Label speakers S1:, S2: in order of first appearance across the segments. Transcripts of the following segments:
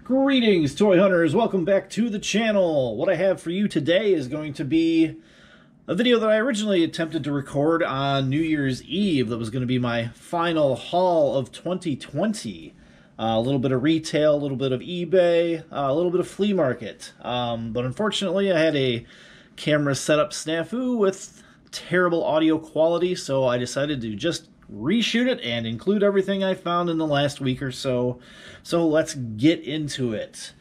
S1: Greetings, toy hunters. Welcome back to the channel. What I have for you today is going to be a video that I originally attempted to record on New Year's Eve. That was going to be my final haul of 2020. A little bit of retail, a little bit of eBay, a little bit of flea market. But unfortunately, I had a camera setup snafu with terrible audio quality, so I decided to just reshoot it and include everything I found in the last week or so. So let's get into it.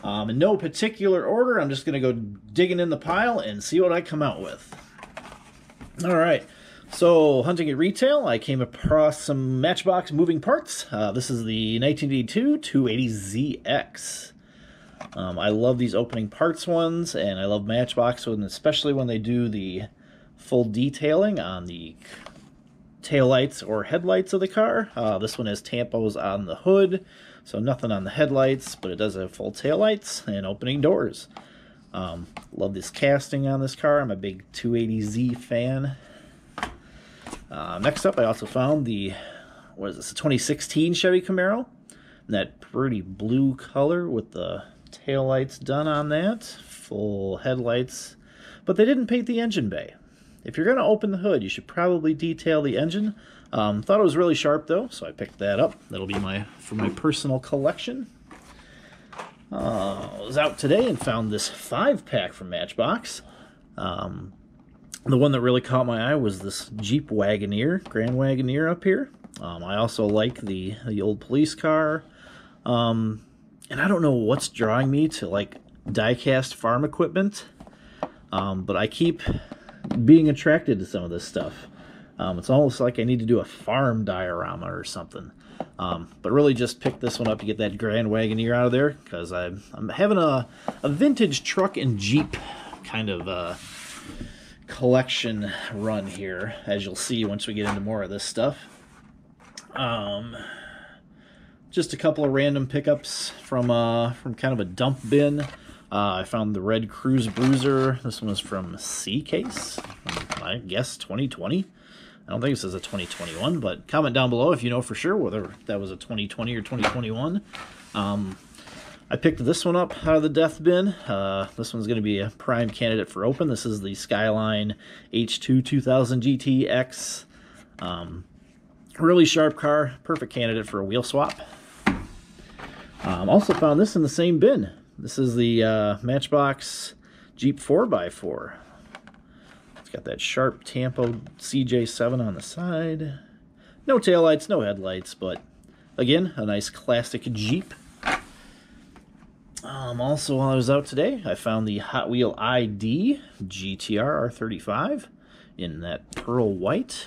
S1: In no particular order, I'm just going to go digging in the pile and see what I come out with. Alright, so hunting at retail, I came across some Matchbox moving parts. This is the 1982 280ZX. I love these opening parts ones, and I love Matchbox ones, especially when they do the full detailing on the taillights or headlights of the car. This one has tampos on the hood, so nothing on the headlights, but it does have full taillights and opening doors. Love this casting on this car. I'm a big 280Z fan. Next up, I also found the, what is this, a 2016 Chevy Camaro. In that pretty blue color with the taillights done on that. Full headlights, but they didn't paint the engine bay. If you're going to open the hood, you should probably detail the engine. Thought it was really sharp though, so I picked that up. That'll be for my personal collection. I was out today and found this 5-pack from Matchbox. The one that really caught my eye was this Jeep Wagoneer, Grand Wagoneer up here. I also like the old police car. And I don't know what's drawing me to like diecast farm equipment, but I keep being attracted to some of this stuff. It's almost like I need to do a farm diorama or something. But really just picked this one up to get that Grand Wagoneer out of there, because I'm having a vintage truck and Jeep kind of collection run here, as you'll see once we get into more of this stuff. Just a couple of random pickups from kind of a dump bin. I found the red Cruise Bruiser. This one was from C-Case, I guess 2020. I don't think it says a 2021, but comment down below if you know for sure whether that was a 2020 or 2021. I picked this one up out of the death bin. This one's going to be a prime candidate for open. This is the Skyline H2 2000 GTX. Really sharp car, perfect candidate for a wheel swap. Also found this in the same bin. This is the Matchbox Jeep 4x4. It's got that sharp Tampo CJ7 on the side. No taillights, no headlights, but again, a nice classic Jeep. Also, while I was out today, I found the Hot Wheel Id Gtr R35 in that pearl white.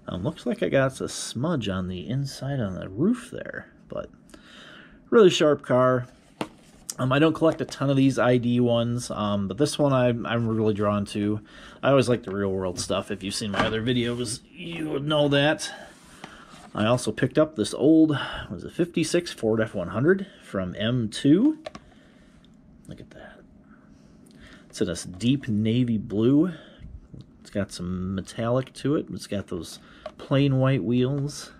S1: Looks like I got a smudge on the inside on the roof there, but really sharp car. I don't collect a ton of these ID ones, but this one I'm really drawn to. I always like the real world stuff. If you've seen my other videos, you would know that. I also picked up this old, was it 56 Ford F100 from M2. Look at that. It's in this deep navy blue. It's got some metallic to it. It's got those plain white wheels.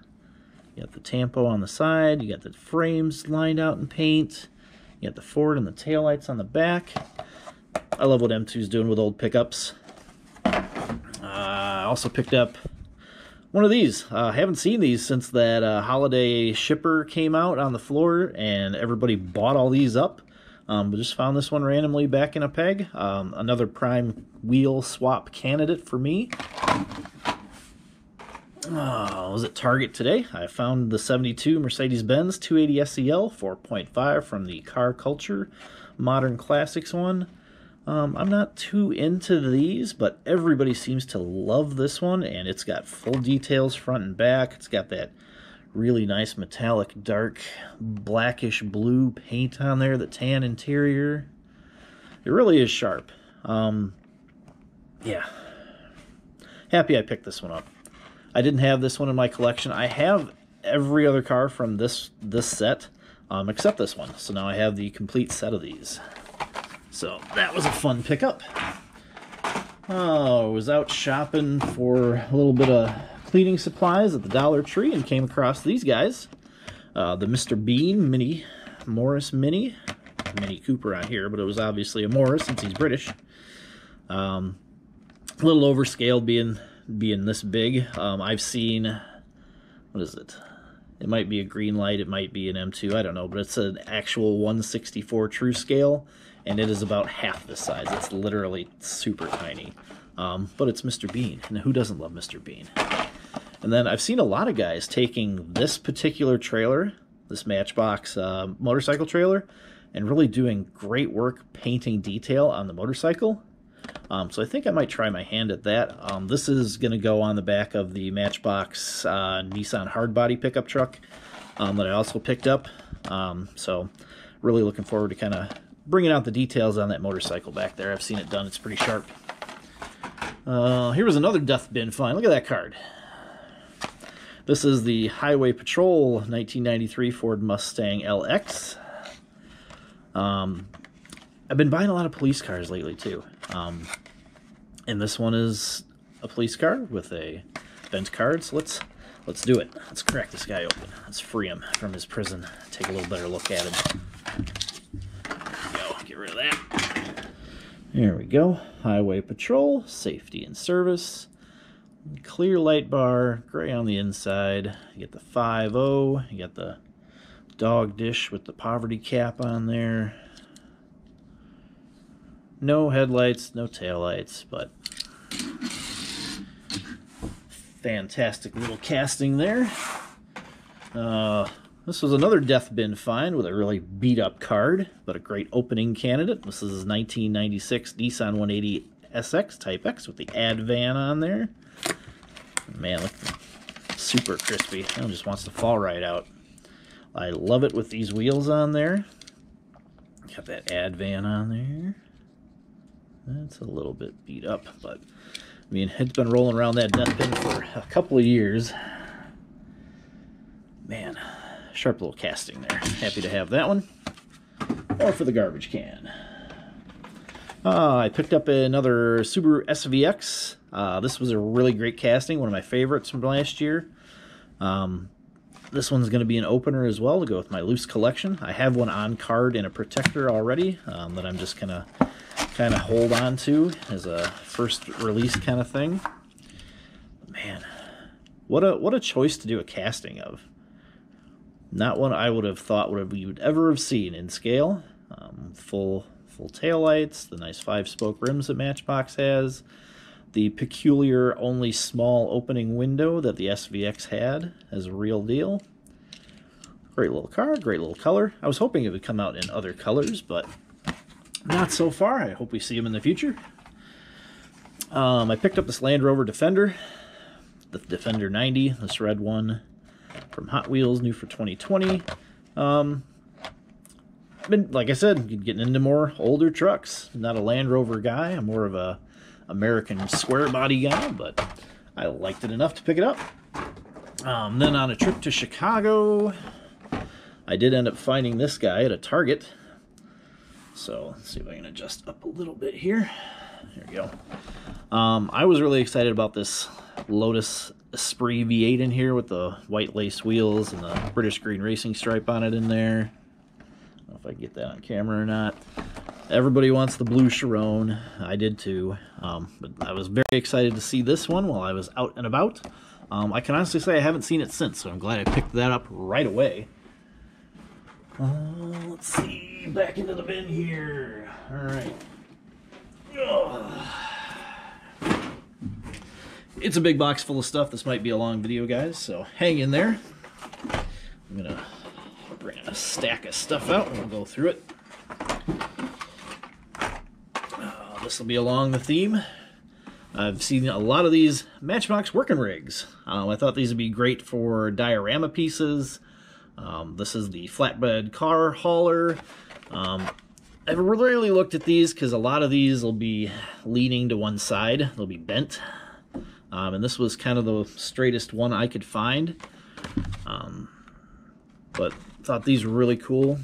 S1: You got the Tampo on the side. You got the frames lined out in paint. You got the Ford and the taillights on the back. I love what M2's doing with old pickups. I also picked up one of these. I haven't seen these since that holiday shipper came out on the floor and everybody bought all these up. But just found this one randomly back in a peg. Another prime wheel swap candidate for me. I was at Target today. I found the 72 Mercedes-Benz 280 SEL 4.5 from the Car Culture Modern Classics one. I'm not too into these, but everybody seems to love this one, and it's got full details front and back. It's got that really nice metallic dark blackish blue paint on there, the tan interior. It really is sharp. Yeah. Happy I picked this one up. I didn't have this one in my collection. I have every other car from this set, except this one. So now I have the complete set of these. So that was a fun pickup. I was out shopping for a little bit of cleaning supplies at the Dollar Tree and came across these guys. The Mr. Bean Mini Morris Mini. Mini Cooper on here, but it was obviously a Morris since he's British. A little overscaled being this big. I've seen, what is it? It might be a green light, it might be an M2, I don't know, but it's an actual 1/64 true scale, and it is about half this size. It's literally super tiny. But it's Mr. Bean, and who doesn't love Mr. Bean? And then I've seen a lot of guys taking this particular trailer, this Matchbox motorcycle trailer, and really doing great work painting detail on the motorcycle. So I think I might try my hand at that. This is going to go on the back of the Matchbox Nissan hardbody pickup truck that I also picked up. So really looking forward to kind of bringing out the details on that motorcycle back there. I've seen it done. It's pretty sharp. Here was another death bin find. Look at that card. This is the Highway Patrol 1993 Ford Mustang LX. I've been buying a lot of police cars lately too. And this one is a police car with a bent card. So let's do it. Let's crack this guy open. Let's free him from his prison. Take a little better look at him. There we go. Get rid of that. There we go. Highway Patrol, safety and service. Clear light bar, gray on the inside. You get the 5.0. You got the dog dish with the poverty cap on there. No headlights, no taillights, but fantastic little casting there. This was another death bin find with a really beat up card, but a great opening candidate. This is 1996 Nissan 180 SX Type X with the ad van on there. Man, look, super crispy. It just wants to fall right out. I love it with these wheels on there. Got that ad van on there. That's a little bit beat up, but I mean, it's been rolling around that death bin for a couple of years. Man, sharp little casting there. Happy to have that one. Or for the garbage can. I picked up another Subaru Svx. This was a really great casting, one of my favorites from last year. This one's going to be an opener as well to go with my loose collection. I have one on card and a protector already that I'm just going to kind of hold on to as a first release kind of thing. Man, what a choice to do a casting of. Not one I would have thought we would ever have seen in scale. Full taillights, the nice 5-spoke rims that Matchbox has, the peculiar only small opening window that the SVX had as a real deal. Great little car, great little color. I was hoping it would come out in other colors, but not so far. I hope we see them in the future. I picked up this Land Rover Defender, the Defender 90, this red one from Hot Wheels, new for 2020. Been, like I said, getting into more older trucks. Not a Land Rover guy. I'm more of a American square body guy, but I liked it enough to pick it up. Then on a trip to Chicago, I did end up finding this guy at a Target. So let's see if I can adjust up a little bit here. There we go. I was really excited about this Lotus Esprit V8 in here with the white lace wheels and the British green racing stripe on it in there. I don't know if I can get that on camera or not. Everybody wants the blue Chiron. I did too. But I was very excited to see this one while I was out and about. I can honestly say I haven't seen it since, so I'm glad I picked that up right away. Let's see. Back into the bin here. Alright. It's a big box full of stuff. This might be a long video, guys, so hang in there. I'm going to bring a stack of stuff out and we'll go through it. This will be along the theme. I've seen a lot of these Matchbox working rigs. I thought these would be great for diorama pieces. This is the flatbed car hauler. I've really looked at these because a lot of these will be leaning to one side. They'll be bent. And this was kind of the straightest one I could find. But thought these were really cool.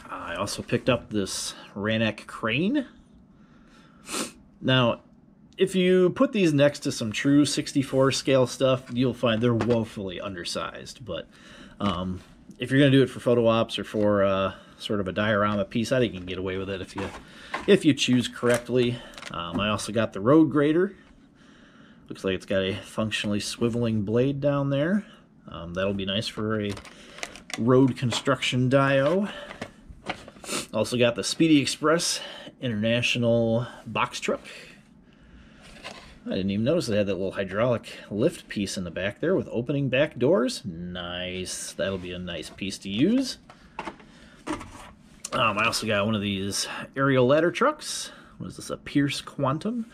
S1: I also picked up this Ranek Crane. Now, if you put these next to some true 64 scale stuff, you'll find they're woefully undersized. But if you're going to do it for photo ops or for sort of a diorama piece, I think you can get away with it if you choose correctly. I also got the road grader. Looks like it's got a functionally swiveling blade down there. That'll be nice for a road construction dio. Also got the Speedy Express International box truck. I didn't even notice it had that little hydraulic lift piece in the back there with opening back doors. Nice. That'll be a nice piece to use. I also got one of these aerial ladder trucks. What is this? A Pierce Quantum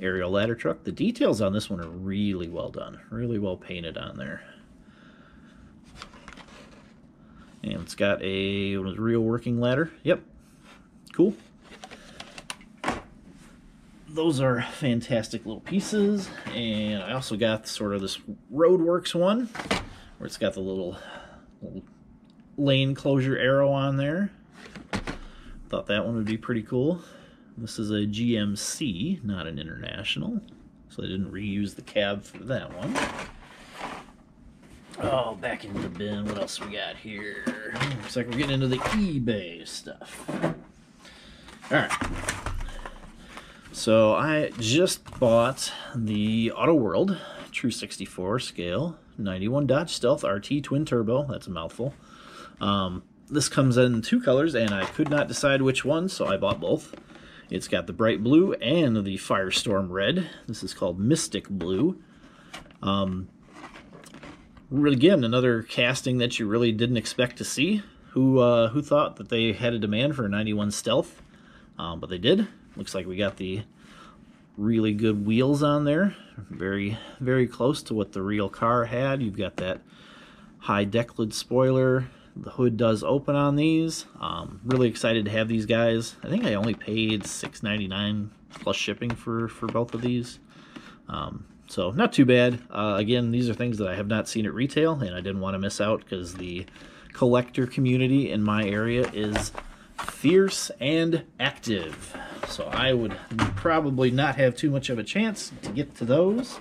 S1: aerial ladder truck. The details on this one are really well done. Really well painted on there. And it's got a real working ladder. Yep. Cool. Those are fantastic little pieces. And I also got sort of this Roadworks one, where it's got the little lane closure arrow on there. Thought that one would be pretty cool. This is a GMC, not an International, so I didn't reuse the cab for that one. Oh, back into the bin. What else we got here? Looks like we're getting into the eBay stuff. Alright. So I just bought the Auto World True 64 scale 91 Dodge Stealth RT Twin Turbo. That's a mouthful. This comes in two colors, and I could not decide which one, so I bought both. It's got the bright blue and the Firestorm red. This is called Mystic Blue. Again, another casting that you really didn't expect to see. Who thought that they had a demand for a 91 Stealth? But they did. Looks like we got the really good wheels on there. Very, very close to what the real car had. You've got that high deck lid spoiler. The hood does open on these. Really excited to have these guys. I think I only paid $6.99 plus shipping for both of these. So not too bad. Again, these are things that I have not seen at retail, and I didn't want to miss out because the collector community in my area is fierce and active. So I would probably not have too much of a chance to get to those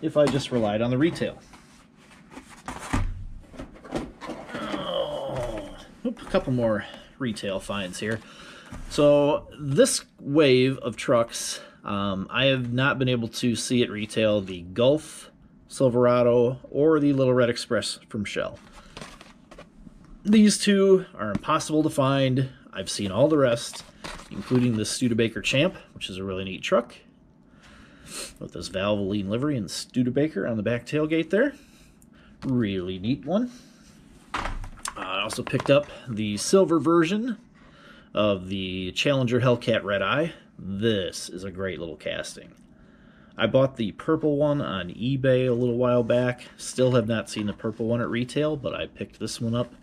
S1: if I just relied on the retail. A couple more retail finds here. So this wave of trucks, I have not been able to see at retail the Gulf, Silverado, or the Little Red Express from Shell. These two are impossible to find. I've seen all the rest, including the Studebaker Champ, which is a really neat truck, with this Valvoline livery and Studebaker on the back tailgate there. Really neat one. I also picked up the silver version of the Challenger Hellcat Red Eye. This is a great little casting. I bought the purple one on eBay a little while back. Still have not seen the purple one at retail, but I picked this one up.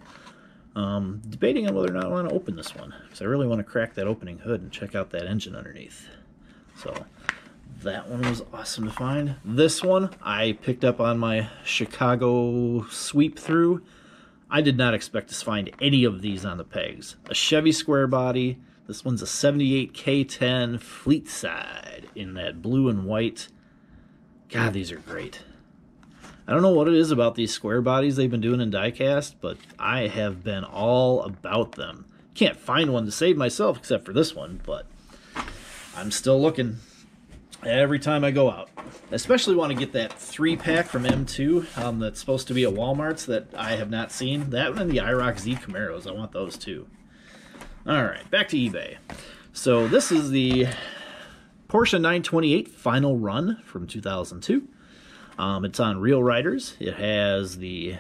S1: Debating on whether or not I want to open this one, because I really want to crack that opening hood and check out that engine underneath. So that one was awesome to find. This one I picked up on my Chicago sweep through. I did not expect to find any of these on the pegs. A Chevy square body. This one's a 78 K10 fleet side in that blue and white. God, these are great. I don't know what it is about these square bodies they've been doing in diecast, but I have been all about them. Can't find one to save myself except for this one, but I'm still looking every time I go out. I especially want to get that 3-pack from M2 that's supposed to be at Walmart's that I have not seen. That and the IROC Z Camaros. I want those too. Alright, back to eBay. So this is the Porsche 928 Final Run from 2002. It's on Real Riders. It has the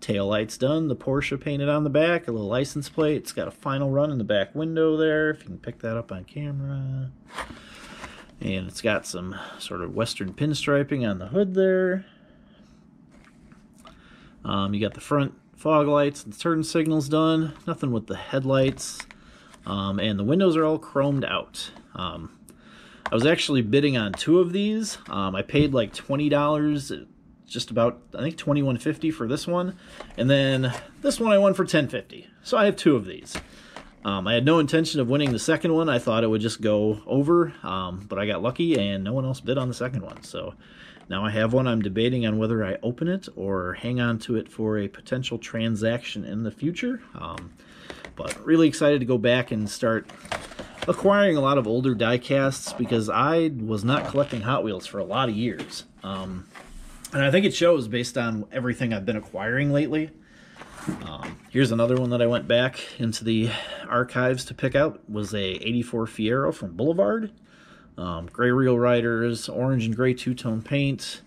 S1: taillights done, the Porsche painted on the back, a little license plate. It's got a Final Run in the back window there, if you can pick that up on camera. And it's got some sort of western pinstriping on the hood there. You got the front fog lights and turn signals done. Nothing with the headlights. And the windows are all chromed out. I was actually bidding on two of these. I paid like $20, just about, I think $21.50 for this one. And then this one I won for $10.50. So I have two of these. I had no intention of winning the second one. I thought it would just go over, but I got lucky and no one else bid on the second one. So Now I have one. I'm debating on whether I open it or hang on to it for a potential transaction in the future. But really excited to go back and start acquiring a lot of older diecasts, because I was not collecting Hot Wheels for a lot of years. And I think it shows based on everything I've been acquiring lately. Here's another one that I went back into the archives to pick out. Was a 84 Fiero from Boulevard. Gray Reel Riders, orange and gray two-tone paint.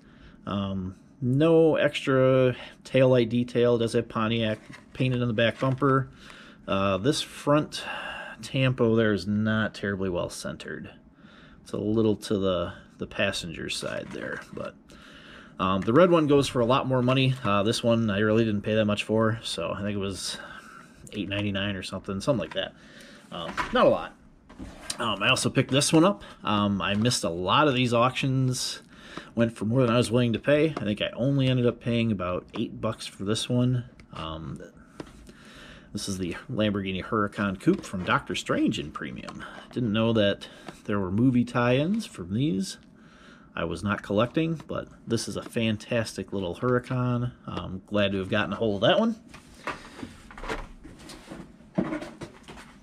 S1: No extra taillight detail. Does have Pontiac painted in the back bumper. This front tampo there is not terribly well centered. It's a little to the passenger side there, but the red one goes for a lot more money. This one I really didn't pay that much for, so I think it was $8.99 or something like that. Not a lot. I also picked this one up. I missed a lot of these auctions. Went for more than I was willing to pay. I think I only ended up paying about $8 for this one. This is the Lamborghini Huracan Coupe from Doctor Strange in premium. Didn't know that there were movie tie-ins from these. I was not collecting, but this is a fantastic little Huracan. I'm glad to have gotten a hold of that one.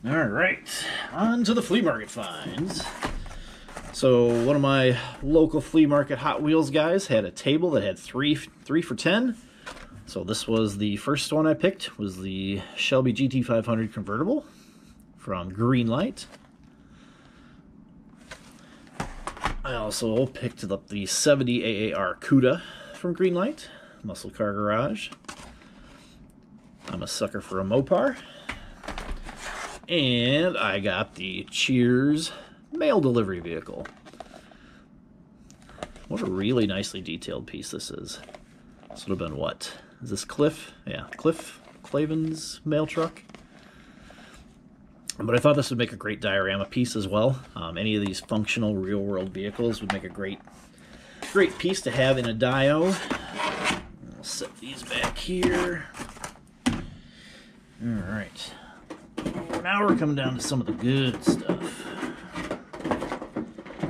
S1: Alright, on to the flea market finds. So one of my local flea market Hot Wheels guys had a table that had three for 10. So this was the first one I picked, was the Shelby GT500 convertible from Greenlight. I also picked up the 70 AAR CUDA from Greenlight, Muscle Car Garage. I'm a sucker for a Mopar. And I got the Cheers mail delivery vehicle. What a really nicely detailed piece this is. This would have been what? Is this Cliff? Yeah, Cliff Clavin's mail truck. But I thought this would make a great diorama piece as well. Any of these functional real-world vehicles would make a great piece to have in a dio. I'll set these back here. All right. Now we're coming down to some of the good stuff.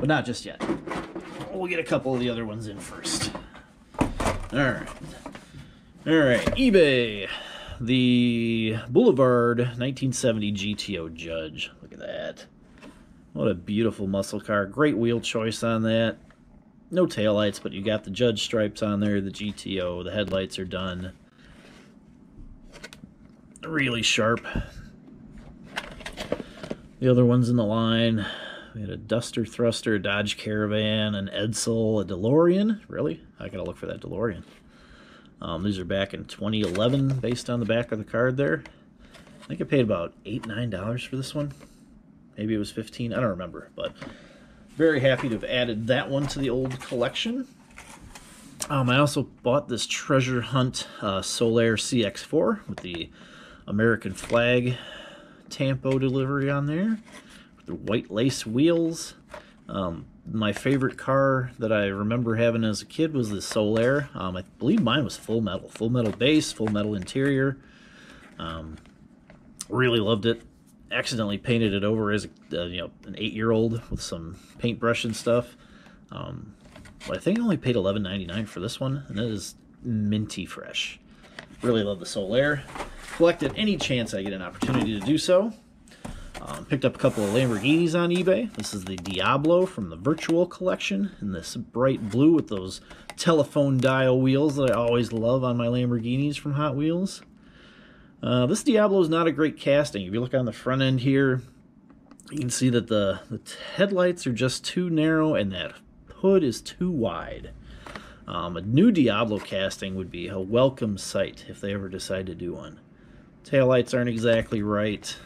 S1: But not just yet. We'll get a couple of the other ones in first. Alright. Alright, eBay. The Boulevard 1970 GTO Judge. Look at that. What a beautiful muscle car. Great wheel choice on that. No taillights, but you got the Judge stripes on there, the GTO. The headlights are done. Really sharp. The other ones in the line, we had a Duster Thruster, a Dodge Caravan, an Edsel, a DeLorean. Really? I gotta look for that DeLorean. These are back in 2011, based on the back of the card there. I think I paid about $8, $9 for this one. Maybe it was $15, I don't remember. But very happy to have added that one to the old collection. I also bought this Treasure Hunt Solaire CX-4 with the American flag Tampo delivery on there, with the white lace wheels. My favorite car that I remember having as a kid was the Solaire. I believe mine was full metal base, full metal interior. Really loved it. Accidentally painted it over as an 8-year-old with some paintbrush and stuff. But I think I only paid $11.99 for this one, and it is minty fresh. Really love the Solaire. Collect at any chance I get an opportunity to do so. Picked up a couple of Lamborghinis on eBay. This is the Diablo from the Virtual Collection in this bright blue with those telephone dial wheels that I always love on my Lamborghinis from Hot Wheels. This Diablo is not a great casting. If you look on the front end here, you can see that the headlights are just too narrow and that hood is too wide. A new Diablo casting would be a welcome sight if they ever decide to do one. Taillights aren't exactly right.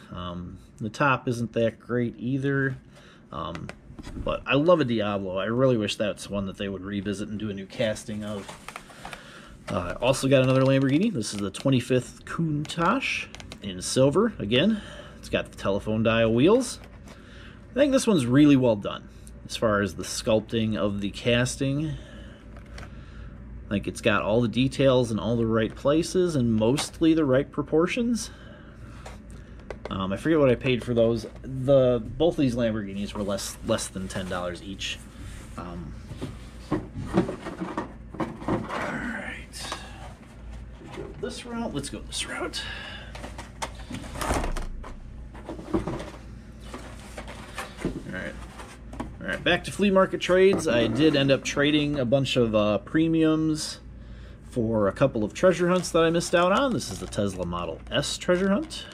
S1: The top isn't that great either. But I love a Diablo. I really wish that's one that they would revisit and do a new casting of. Also got another Lamborghini. This is the 25th Countach in silver. Again, it's got the telephone dial wheels. I think this one's really well done as far as the sculpting of the casting. I think it's got all the details in all the right places and mostly the right proportions. I forget what I paid for those. Both of these Lamborghinis were less than $10 each. this route? Let's go this route. Alright, back to flea market trades. I did end up trading a bunch of premiums for a couple of treasure hunts that I missed out on. This is the Tesla Model S treasure hunt.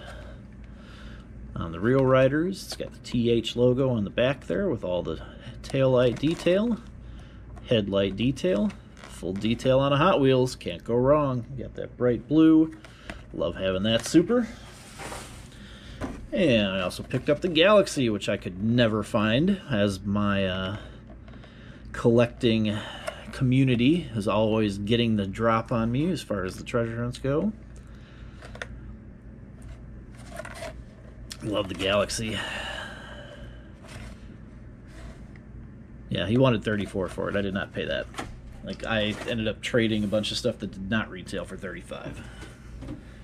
S1: On the Real Riders, it's got the TH logo on the back there with all the taillight detail, headlight detail, full detail on a Hot Wheels. Can't go wrong. You got that bright blue. Love having that super. And I also picked up the Galaxy, which I could never find, as my collecting community is always getting the drop on me as far as the treasure hunts go. Love the Galaxy. Yeah, he wanted $34 for it. I did not pay that. Like, I ended up trading a bunch of stuff that did not retail for $35. I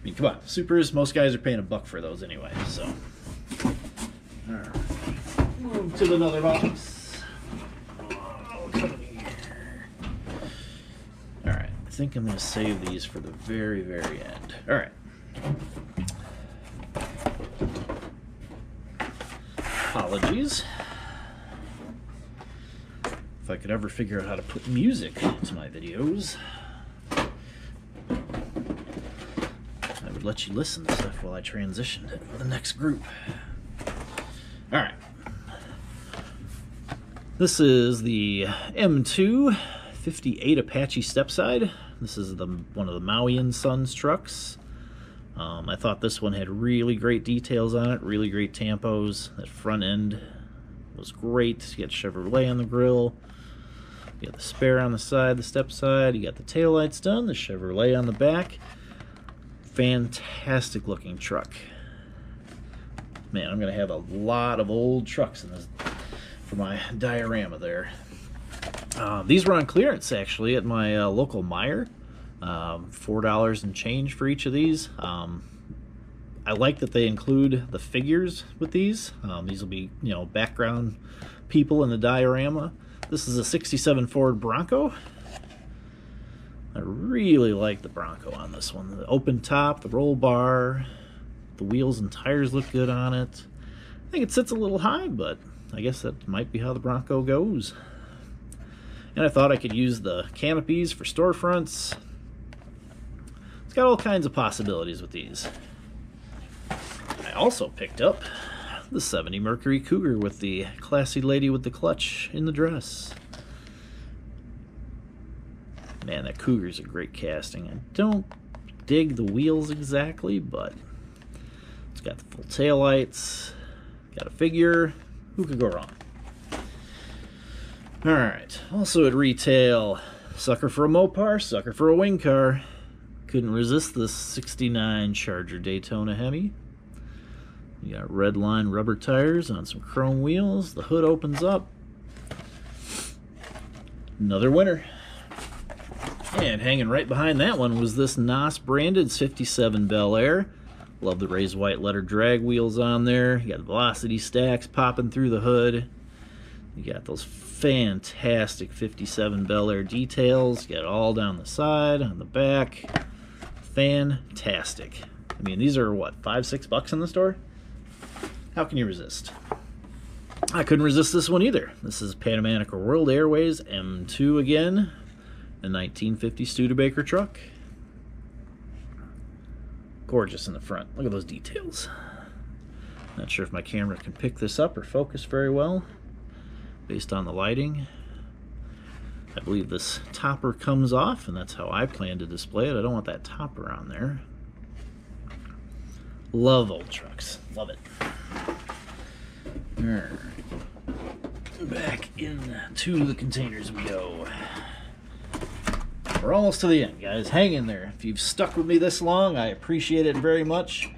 S1: mean, come on, Supers, most guys are paying $1 for those anyway, so. Alright, move to another box. Oh, come in here. Alright, I think I'm going to save these for the very, very end. Alright. Apologies. If I could ever figure out how to put music to my videos, I would let you listen to stuff while I transitioned it for the next group. Alright. This is the M2 58 Apache Stepside. This is one of the Maui and Sons trucks. I thought this one had really great details on it, really great tampos. That front end was great. You got Chevrolet on the grill. You got the spare on the side, the step side. You got the taillights done, the Chevrolet on the back. Fantastic looking truck. Man, I'm going to have a lot of old trucks in this for my diorama there. These were on clearance, actually, at my local Meijer. $4 and change for each of these. I like that they include the figures with these. These will be, you know, background people in the diorama. This is a '67 Ford Bronco. I really like the Bronco on this one. The open top, the roll bar, the wheels and tires look good on it. I think it sits a little high, but I guess that might be how the Bronco goes. And I thought I could use the canopies for storefronts. It's got all kinds of possibilities with these. I also picked up the '70 Mercury Cougar with the classy lady with the clutch in the dress. Man, that Cougar's a great casting. I don't dig the wheels exactly, but it's got the full taillights, got a figure. Who could go wrong? Alright, also at retail, sucker for a Mopar, sucker for a wing car. Couldn't resist this '69 Charger Daytona Hemi. You got red line rubber tires on some chrome wheels. The hood opens up. Another winner. And hanging right behind that one was this NOS branded '57 Bel Air. Love the raised white letter drag wheels on there. You got the velocity stacks popping through the hood. You got those fantastic '57 Bel Air details. You got it all down the side, on the back. Fantastic. I mean, these are what, $5, $6 in the store? How can you resist? I couldn't resist this one either. This is Pan America World Airways M2 again, a 1950 Studebaker truck. Gorgeous in the front. Look at those details. Not sure if my camera can pick this up or focus very well based on the lighting. I believe this topper comes off, and that's how I plan to display it. I don't want that topper on there. Love old trucks. Love it. Alright. Back into the containers we go. We're almost to the end, guys. Hang in there. If you've stuck with me this long, I appreciate it very much.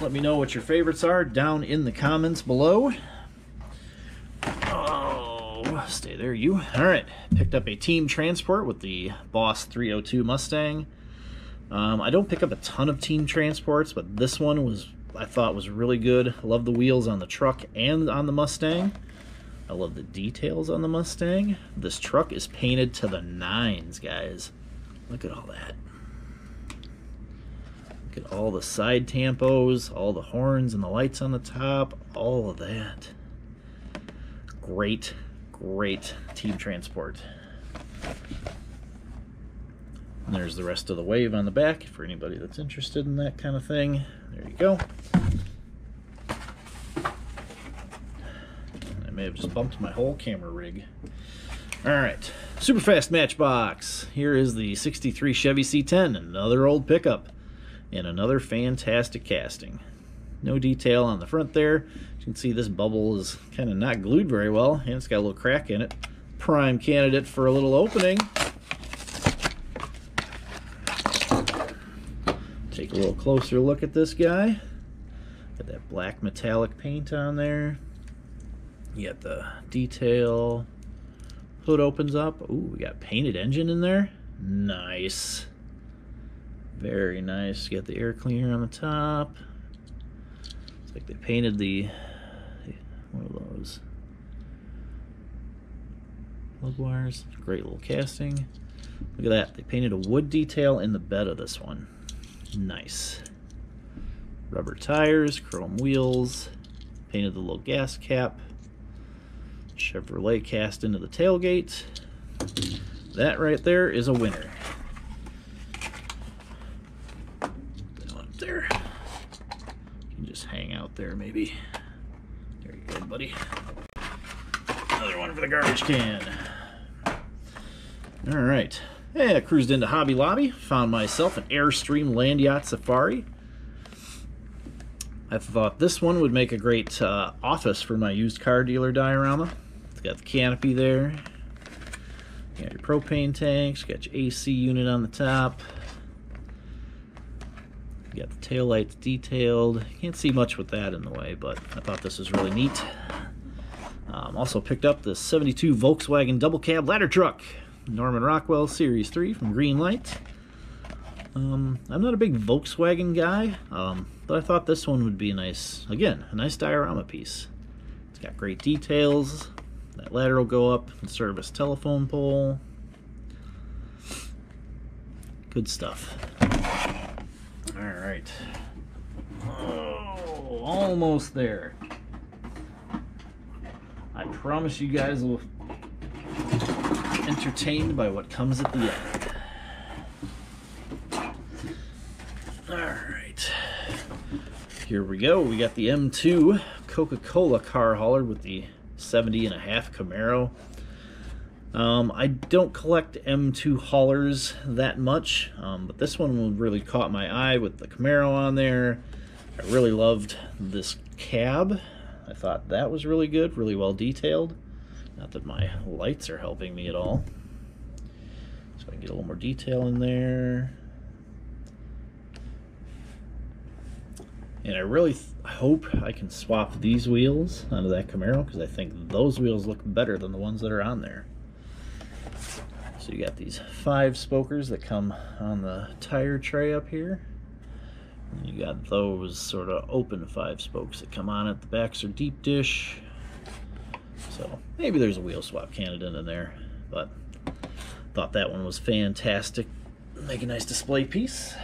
S1: Let me know what your favorites are down in the comments below. Oh, stay there, you. Alright. Picked up a team transport with the Boss 302 Mustang. I don't pick up a ton of team transports, but this one I thought was really good. I love the wheels on the truck and on the Mustang. I love the details on the Mustang. This truck is painted to the nines, guys. Look at all that. Look at all the side tampos, all the horns and the lights on the top, all of that. Great, great team transport. And there's the rest of the wave on the back for anybody that's interested in that kind of thing. There you go. I may have just bumped my whole camera rig. Alright, super fast Matchbox. Here is the 63 Chevy C10, another old pickup, and another fantastic casting. No detail on the front there. You can see this bubble is kind of not glued very well, and it's got a little crack in it. Prime candidate for a little opening. Take a little closer look at this guy. Got that black metallic paint on there. You got the detail. Hood opens up. Ooh, we got painted engine in there. Nice. Very nice. You got the air cleaner on the top. It's like they painted the, what are those? Lug wires. Great little casting. Look at that. They painted a wood detail in the bed of this one. Nice. Rubber tires, chrome wheels. Painted the little gas cap. Chevrolet cast into the tailgate. That right there is a winner. That one up there. You can just hang out there maybe. There you go, buddy. Another one for the garbage can. Alright. Yeah, I cruised into Hobby Lobby. Found myself an Airstream Land Yacht Safari. I thought this one would make a great office for my used car dealer diorama. It's got the canopy there. You got your propane tanks, got your AC unit on the top. You got the taillights detailed. Can't see much with that in the way, but I thought this was really neat. Also picked up the 72 Volkswagen double cab ladder truck. Norman Rockwell Series 3 from Greenlight. I'm not a big Volkswagen guy, but I thought this one would be a nice, again, a nice diorama piece. It's got great details. That ladder will go up and serve as telephone pole. Good stuff. Alright. Oh, almost there. I promise you guys will be entertained by what comes at the end. Alright. Here we go. We got the M2 Coca-Cola car hauler with the 70.5 Camaro. I don't collect M2 haulers that much, but this one really caught my eye with the Camaro on there. I really loved this cab. I thought that was really good, really well detailed. Not that my lights are helping me at all. So I can get a little more detail in there. And I really hope I can swap these wheels onto that Camaro, because I think those wheels look better than the ones that are on there. So you got these 5 spokers that come on the tire tray up here. And you got those sort of open 5 spokes that come on it. The backs are deep dish. So maybe there's a wheel swap candidate in there, but thought that one was fantastic. Make a nice display piece.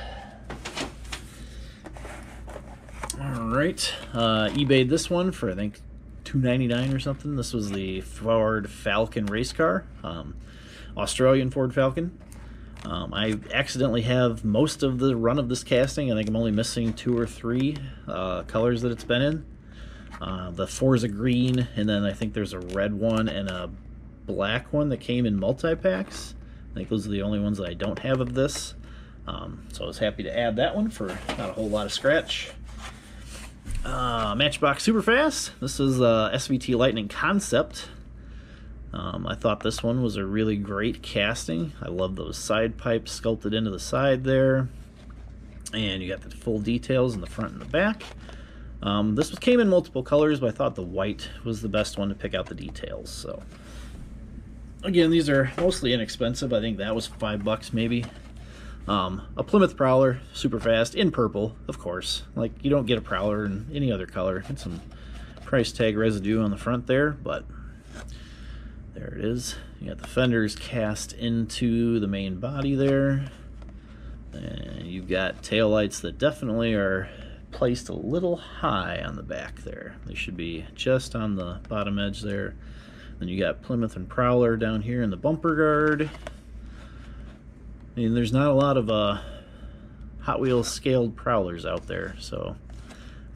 S1: Alright, eBayed this one for I think $2.99 or something. This was the Ford Falcon race car, Australian Ford Falcon. I accidentally have most of the run of this casting. I think I'm only missing 2 or 3 colors that it's been in. The Forza green, and then I think there's a red one and a black one that came in multi-packs. I think those are the only ones that I don't have of this. So I was happy to add that one for not a whole lot of scratch. Matchbox Superfast. This is Svt Lightning Concept. I thought this one was a really great casting. I love those side pipes sculpted into the side there. And you got the full details in the front and the back. This came in multiple colors, but I thought the white was the best one to pick out the details. So again, these are mostly inexpensive. I think that was $5 maybe. A Plymouth Prowler, super fast, in purple, of course. Like, you don't get a Prowler in any other color. It's some price tag residue on the front there, but there it is. You got the fenders cast into the main body there. And you've got taillights that definitely are placed a little high on the back there. They should be just on the bottom edge there. Then you got Plymouth and Prowler down here in the bumper guard. I mean, there's not a lot of Hot Wheels scaled Prowlers out there, so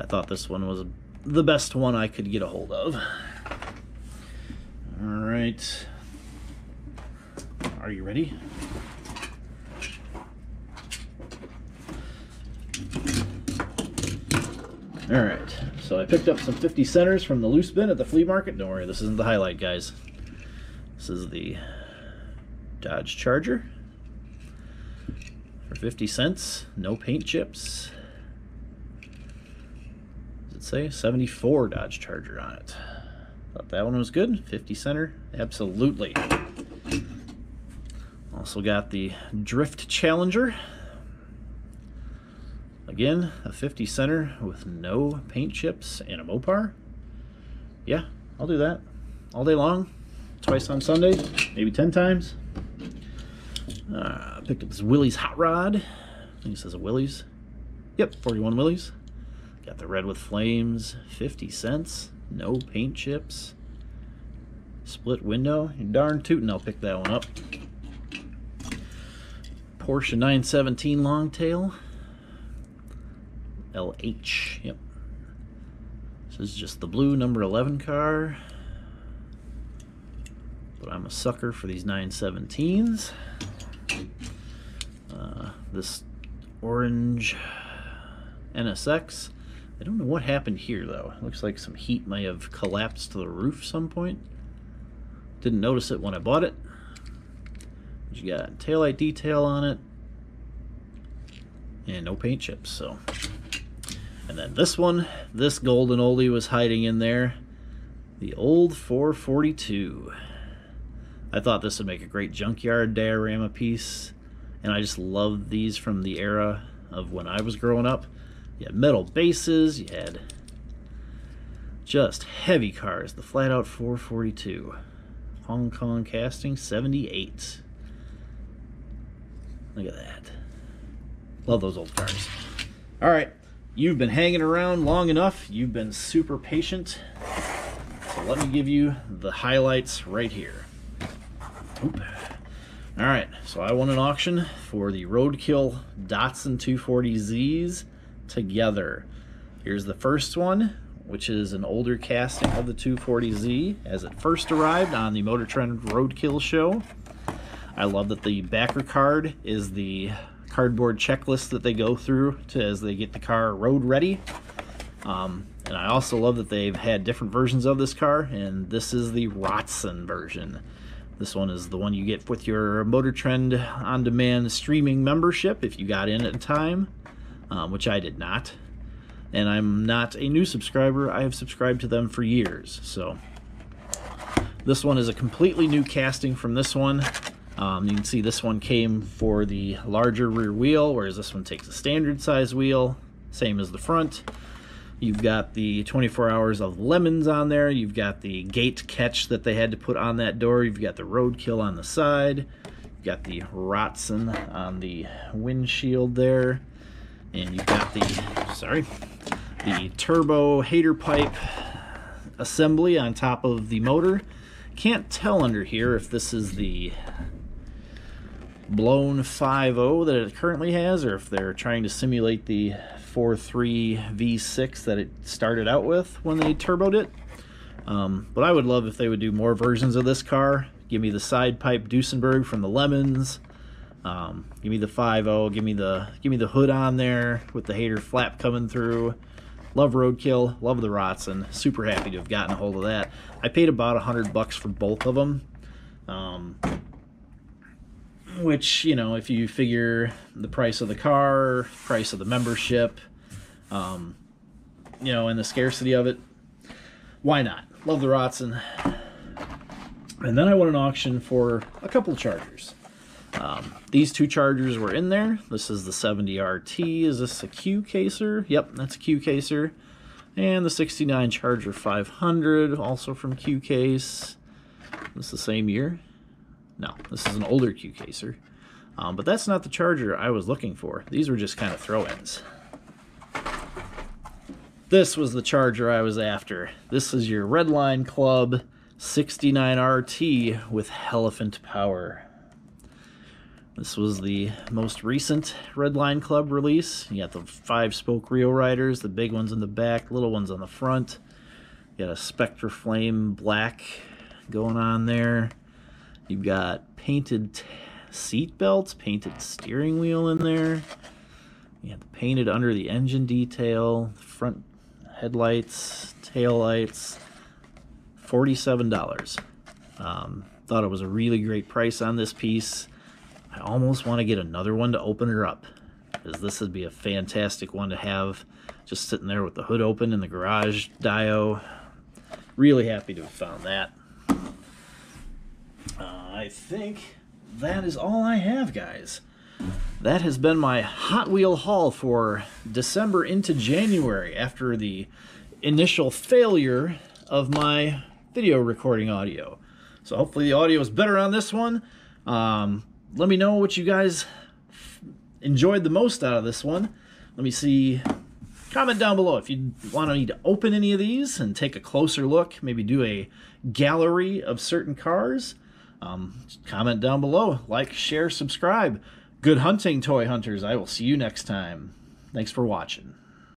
S1: I thought this one was the best one I could get a hold of. Alright. Are you ready? Alright, so I picked up some 50 centers from the loose bin at the flea market. Don't worry, this isn't the highlight, guys. This is the Dodge Charger for 50 cents, no paint chips. Does it say 74 Dodge Charger on it? Thought that one was good. 50 center, absolutely. Also got the Drift Challenger. Again, a 50 center with no paint chips and a Mopar. Yeah, I'll do that all day long, twice on Sunday, maybe 10 times. Picked up this Willys Hot Rod. I think it says a Willys. Yep, 41 Willys. Got the red with flames, 50 cents, no paint chips. Split window, you darn tootin', I'll pick that one up. Porsche 917 Longtail. LH, yep. This is just the blue number 11 car. But I'm a sucker for these 917s. This orange NSX. I don't know what happened here though. It looks like some heat may have collapsed to the roof some point. Didn't notice it when I bought it. But you got taillight detail on it. And no paint chips, so. And then this one, this golden oldie was hiding in there. The old 442. I thought this would make a great junkyard diorama piece. And I just love these from the era of when I was growing up. You had metal bases, you had just heavy cars. The flat out 442. Hong Kong casting, 78. Look at that. Love those old cars. Alright, you've been hanging around long enough. You've been super patient. So let me give you the highlights right here. Oop. Alright, so I won an auction for the Roadkill Datsun 240Zs together. Here's the first one, which is an older casting of the 240Z as it first arrived on the Motor Trend Roadkill show. I love that the backer card is the cardboard checklist that they go through as they get the car road ready. And I also love that they've had different versions of this car, and this is the Datsun version. This one is the one you get with your Motor Trend on-demand streaming membership if you got in at a time, which I did not. And I'm not a new subscriber. I have subscribed to them for years. So this one is a completely new casting from this one. You can see this one came for the larger rear wheel, whereas this one takes a standard size wheel, same as the front. You've got the 24 hours of lemons on there. You've got the gate catch that they had to put on that door. You've got the Roadkill on the side. You've got the Datsun on the windshield there. And you've got the turbo hater pipe assembly on top of the motor. Can't tell under here if this is the blown 5.0 that it currently has, or if they're trying to simulate the 4.3 V6 that it started out with when they turboed it. But I would love if they would do more versions of this car. Give me the side pipe Duesenberg from the Lemons. Give me the 5.0. Give me the hood on there with the hater flap coming through. Love Roadkill. Love the Datsun. Super happy to have gotten a hold of that. I paid about $100 for both of them. Which, you know, if you figure the price of the car, price of the membership, you know, and the scarcity of it, why not? Love the Datsun. And then I won an auction for a couple of Chargers. These two Chargers were in there. This is the 70RT. Is this a Q caser? Yep, that's a Q caser. And the 69 Charger 500, also from Q case. This is the same year. No, this is an older Q caser. But that's not the Charger I was looking for. These were just kind of throw-ins. This was the Charger I was after. This is your Redline Club 69RT with Elephant power. This was the most recent Redline Club release. You got the 5-spoke Rio Riders, the big ones in the back, little ones on the front. You got a Spectra Flame black going on there. You've got painted seat belts, painted steering wheel in there. You have the painted under the engine detail, front headlights, tail lights. $47. Thought it was a really great price on this piece. I almost want to get another one to open her up, because this would be a fantastic one to have just sitting there with the hood open in the garage dio. Really happy to have found that. I think that is all I have, guys. That has been my Hot Wheel haul for December into January after the initial failure of my video recording audio. So hopefully the audio is better on this one. Let me know what you guys enjoyed the most out of this one. Let me see. Comment down below if you want me to open any of these and take a closer look, maybe do a gallery of certain cars. Comment down below. Like, share, subscribe. Good hunting, toy hunters. I will see you next time. Thanks for watching.